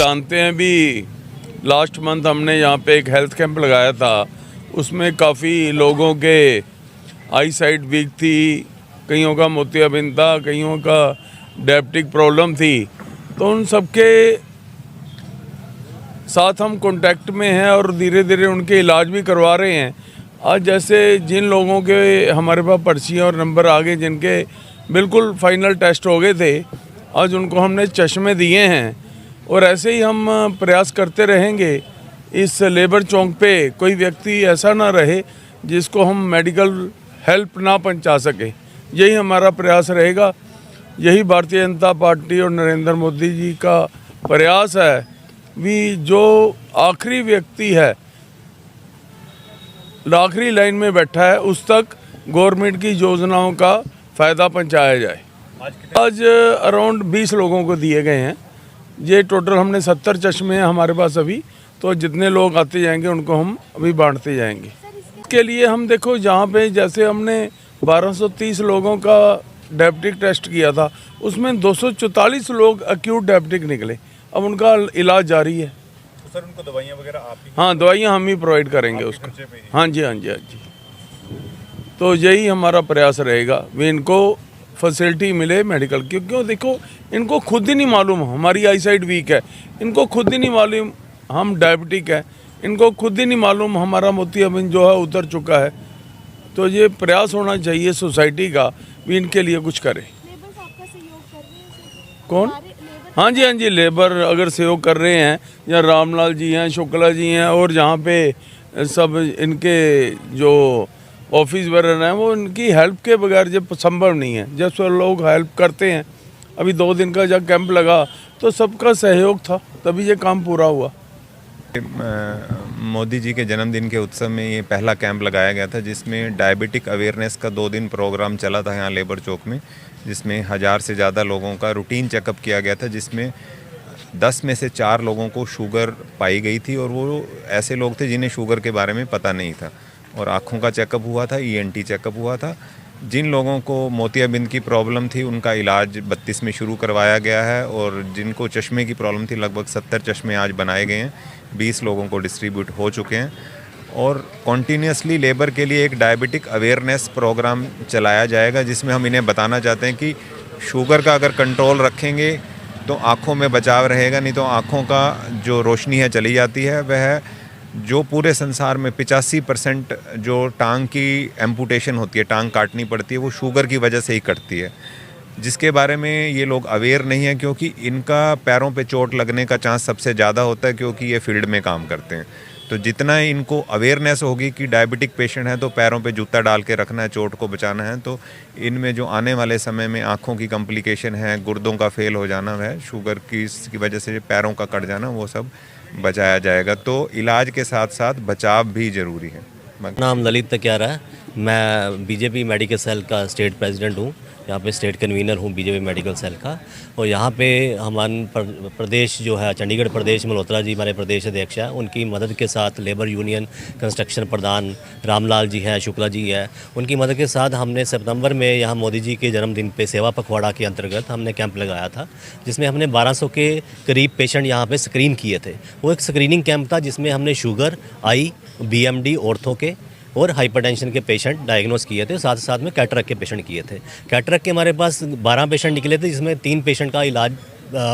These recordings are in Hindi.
जानते हैं भी, लास्ट मंथ हमने यहाँ पे एक हेल्थ कैंप लगाया था, उसमें काफ़ी लोगों के आई साइट वीक थी, कईयों का मोतियाबिंद था, कईयों का डायबिटिक प्रॉब्लम थी। तो उन सबके साथ हम कांटेक्ट में हैं और धीरे धीरे उनके इलाज भी करवा रहे हैं। आज जैसे जिन लोगों के हमारे पास पर्चियाँ और नंबर आ गए, जिनके बिल्कुल फाइनल टेस्ट हो गए थे, आज उनको हमने चश्मे दिए हैं। और ऐसे ही हम प्रयास करते रहेंगे। इस लेबर चौक पे कोई व्यक्ति ऐसा ना रहे जिसको हम मेडिकल हेल्प ना पहुंचा सके, यही हमारा प्रयास रहेगा। यही भारतीय जनता पार्टी और नरेंद्र मोदी जी का प्रयास है भी जो आखिरी व्यक्ति है, आखिरी लाइन में बैठा है, उस तक गवर्नमेंट की योजनाओं का फ़ायदा पहुंचाया जाए। आज अराउंड 20 लोगों को दिए गए हैं। ये टोटल हमने 70 चश्मे हैं हमारे पास अभी, तो जितने लोग आते जाएंगे उनको हम अभी बांटते जाएंगे। इसके लिए हम देखो जहाँ पे जैसे हमने 1230 लोगों का डायबिटिक टेस्ट किया था, उसमें 244 लोग एक्यूट डायबिटिक निकले। अब उनका इलाज जारी है। तो सर उनको दवाइयाँ वगैरह आप ही? हाँ, दवाइयाँ हम ही प्रोवाइड करेंगे उसको। हाँ जी, हाँ जी, हाँ जी। तो यही हमारा प्रयास रहेगा भी इनको फैसिलिटी मिले मेडिकल की। क्यों देखो, इनको खुद ही नहीं मालूम हमारी आई साइट वीक है, इनको खुद ही नहीं मालूम हम डायबिटिक है, इनको खुद ही नहीं मालूम हमारा मोतियाबिंद जो है उतर चुका है। तो ये प्रयास होना चाहिए सोसाइटी का भी इनके लिए कुछ करे। आपका सहयोग कर रहे हैं? कौन? हाँ जी, हाँ जी, लेबर अगर सहयोग कर रहे हैं, या रामलाल जी हैं, शुक्ला जी हैं, और जहाँ पे सब इनके जो ऑफिस वर्कर हैं, वो इनकी हेल्प के बगैर जब संभव नहीं है। जब सब लोग हेल्प करते हैं, अभी 2 दिन का जब कैंप लगा तो सबका सहयोग था, तभी ये काम पूरा हुआ। मोदी जी के जन्मदिन के उत्सव में ये पहला कैंप लगाया गया था, जिसमें डायबिटिक अवेयरनेस का 2 दिन प्रोग्राम चला था यहाँ लेबर चौक में, जिसमें 1000 से ज़्यादा लोगों का रूटीन चेकअप किया गया था, जिसमें 10 में से 4 लोगों को शुगर पाई गई थी, और वो ऐसे लोग थे जिन्हें शुगर के बारे में पता नहीं था। और आँखों का चेकअप हुआ था, ENT चेकअप हुआ था। जिन लोगों को मोतियाबिंद की प्रॉब्लम थी उनका इलाज 32 में शुरू करवाया गया है, और जिनको चश्मे की प्रॉब्लम थी लगभग 70 चश्मे आज बनाए गए हैं, 20 लोगों को डिस्ट्रीब्यूट हो चुके हैं। और कॉन्टीन्यूसली लेबर के लिए एक डायबिटिक अवेयरनेस प्रोग्राम चलाया जाएगा, जिसमें हम इन्हें बताना चाहते हैं कि शुगर का अगर कंट्रोल रखेंगे तो आँखों में बचाव रहेगा, नहीं तो आँखों का जो रोशनी है चली जाती है। वह जो पूरे संसार में 85% जो टांग की एम्पुटेशन होती है, टांग काटनी पड़ती है, वो शुगर की वजह से ही कटती है, जिसके बारे में ये लोग अवेयर नहीं हैं, क्योंकि इनका पैरों पे चोट लगने का चांस सबसे ज़्यादा होता है, क्योंकि ये फील्ड में काम करते हैं। तो जितना इनको अवेयरनेस होगी कि डायबिटिक पेशेंट है तो पैरों पे जूता डाल के रखना है, चोट को बचाना है, तो इनमें जो आने वाले समय में आँखों की कॉम्प्लिकेशन है, गुर्दों का फेल हो जाना है, शुगर की वजह से पैरों का कट जाना, वो सब बचाया जाएगा। तो इलाज के साथ साथ बचाव भी ज़रूरी है। नाम ललित तक्यारा है, मैं बीजेपी मेडिकल सेल का स्टेट प्रेसिडेंट हूँ, यहाँ पे स्टेट कन्वीनर हूँ बीजेपी मेडिकल सेल का। और यहाँ पे हमारे प्रदेश जो है चंडीगढ़ प्रदेश, मल्होत्रा जी हमारे प्रदेश अध्यक्ष हैं, उनकी मदद के साथ लेबर यूनियन कंस्ट्रक्शन प्रधान रामलाल जी हैं, शुक्ला जी हैं, उनकी मदद के साथ हमने सितंबर में यहाँ मोदी जी के जन्मदिन पे सेवा पखवाड़ा के अंतर्गत हमने कैंप लगाया था, जिसमें हमने 1200 के करीब पेशेंट यहाँ पे स्क्रीन किए थे। वो एक स्क्रीनिंग कैंप था जिसमें हमने शुगर, आई, BMD, ऑर्थो के और हाइपरटेंशन के पेशेंट डायग्नोस किए थे, साथ साथ में कैटरैक्ट के पेशेंट किए थे। कैटरैक्ट के हमारे पास 12 पेशेंट निकले थे, जिसमें 3 पेशेंट का इलाज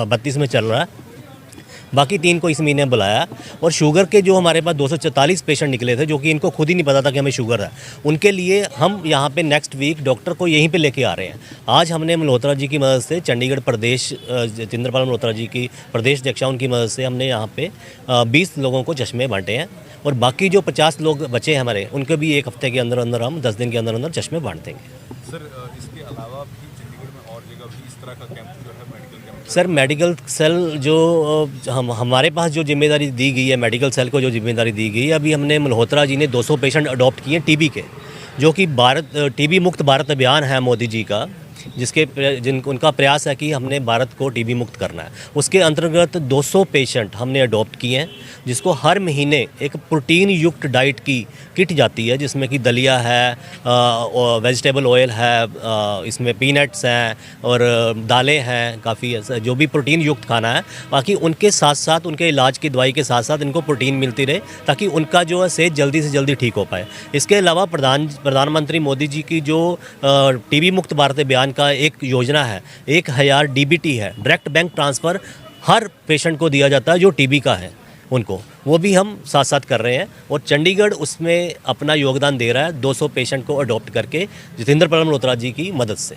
32 में चल रहा है, बाकी 3 को इस महीने बुलाया। और शुगर के जो हमारे पास 244 पेशेंट निकले थे, जो कि इनको खुद ही नहीं पता था कि हमें शुगर है, उनके लिए हम यहाँ पे नेक्स्ट वीक डॉक्टर को यहीं पे लेके आ रहे हैं। आज हमने मल्होत्रा जी की मदद से, चंडीगढ़ प्रदेश जितेंद्रपाल मल्होत्रा जी की प्रदेश अध्यक्षा, उनकी मदद से हमने यहाँ पे 20 लोगों को चश्मे बांटे हैं, और बाकी जो 50 लोग बचे हैं हमारे, उनको भी 1 हफ्ते के अंदर अंदर हम 10 दिन के अंदर अंदर चश्मे बांट देंगे। सर इसके अलावा भी चंडीगढ़ में और जगह भी इस तरह का कैंप जो है medical camp? Sir medical cell जो हमारे पास जो जिम्मेदारी दी गई है, मेडिकल सेल को जो जिम्मेदारी दी गई है, अभी हमने मल्होत्रा जी ने 200 पेशेंट अडॉप्ट किए हैं TB के, जो कि TB मुक्त भारत अभियान है मोदी जी का, उनका प्रयास है कि हमने भारत को टीबी मुक्त करना है। उसके अंतर्गत 200 पेशेंट हमने अडॉप्ट किए हैं, जिसको हर महीने एक प्रोटीन युक्त डाइट की किट जाती है, जिसमें कि दलिया है, वेजिटेबल ऑयल है, इसमें पीनट्स हैं और दालें हैं, काफ़ी जो भी प्रोटीन युक्त खाना है। बाकी उनके साथ साथ उनके इलाज की दवाई के साथ साथ इनको प्रोटीन मिलती रहे, ताकि उनका जो है सेहत जल्दी से जल्दी ठीक हो पाए। इसके अलावा प्रधानमंत्री मोदी जी की जो टीबी मुक्त भारत अभियान का एक योजना है, 1000 डीबीटी है, डायरेक्ट बैंक ट्रांसफ़र हर पेशेंट को दिया जाता है जो टीबी का है उनको, वो भी हम साथ साथ कर रहे हैं। और चंडीगढ़ उसमें अपना योगदान दे रहा है 200 पेशेंट को अडॉप्ट करके जितेंद्र प्रसाद मल्होत्रा जी की मदद से।